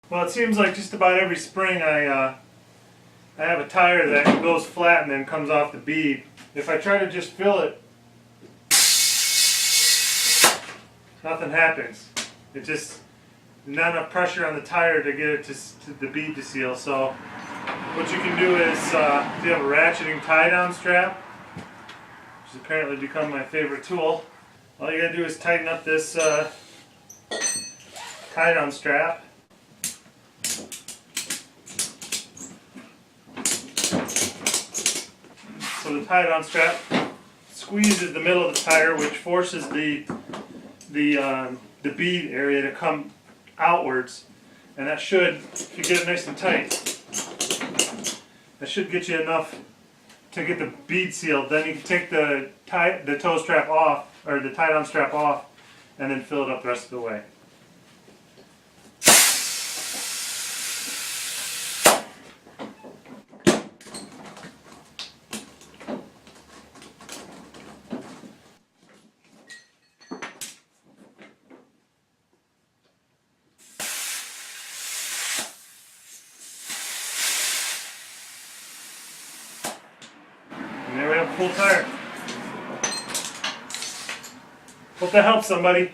Well, it seems like just about every spring I have a tire that goes flat and then comes off the bead. If I try to just fill it, nothing happens. It just not enough pressure on the tire to get it to the bead to seal. So what you can do is, if you have a ratcheting tie-down strap, which has apparently become my favorite tool, all you gotta do is tighten up this tie-down strap. So the tie-down strap squeezes the middle of the tire, which forces the bead area to come outwards, and that should, if you get it nice and tight, that should get you enough to get the bead sealed. Then you can take the toe strap off, or the tie-down strap off, and then fill it up the rest of the way. And there we have a full tire. Hope that helps somebody.